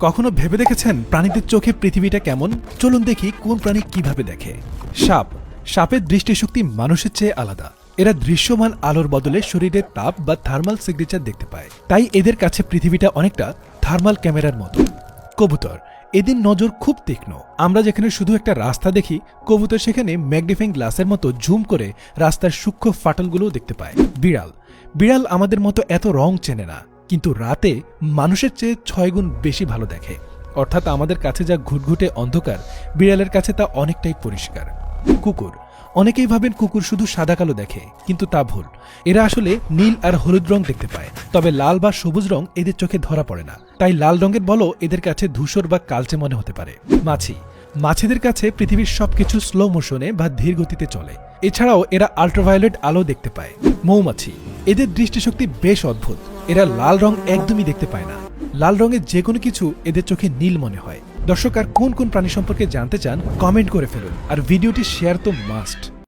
কখনো ভেবে দেখেছেন প্রাণীদের চোখে পৃথিবীটা কেমন? চলুন দেখি কোন প্রাণী কিভাবে দেখে। সাপ। সাপের দৃষ্টিশক্তি মানুষের চেয়ে আলাদা। এরা দৃশ্যমান আলোর বদলে শরীরের তাপ বা থার্মাল সিগনেচার দেখতে পায়, তাই এদের কাছে পৃথিবীটা অনেকটা থার্মাল ক্যামেরার মতো। কবুতর। এদের নজর খুব তীক্ষ্ণ। আমরা যেখানে শুধু একটা রাস্তা দেখি, কবুতর সেখানে ম্যাগনিফাইং গ্লাসের মতো জুম করে রাস্তার সূক্ষ্ম ফাটলগুলোও দেখতে পায়। বিড়াল। বিড়াল আমাদের মতো এত রং চেনে না, কিন্তু রাতে মানুষের চেয়ে 6 গুণ বেশি ভালো দেখে। অর্থাৎ আমাদের কাছে যা ঘুটঘুটে অন্ধকার, বিড়ালের কাছে তা অনেকটাই পরিষ্কার। কুকুর। অনেকেই ভাবেন কুকুর শুধু সাদা কালো দেখে, কিন্তু তা ভুল। এরা আসলে নীল আর হলুদ রং দেখতে পায়, তবে লাল বা সবুজ রং এদের চোখে ধরা পড়ে না। তাই লাল রঙের বলও এদের কাছে ধূসর বা কালচে মনে হতে পারে। মাছি। মাছিদের কাছে পৃথিবীর সবকিছু স্লো মোশনে বা ধীর গতিতে চলে। এছাড়াও এরা আল্ট্রাভায়োলেট আলো দেখতে পায়। মৌমাছি। এদের দৃষ্টিশক্তি বেশ অদ্ভুত। এরা লাল রং একদমই দেখতে পায় না। লাল রঙের যে কোনো কিছু এদের চোখে নীল মনে হয়। দর্শক, আর কোন কোন প্রাণী সম্পর্কে জানতে চান কমেন্ট করে ফেলুন, আর ভিডিওটি শেয়ার তো মাস্ট।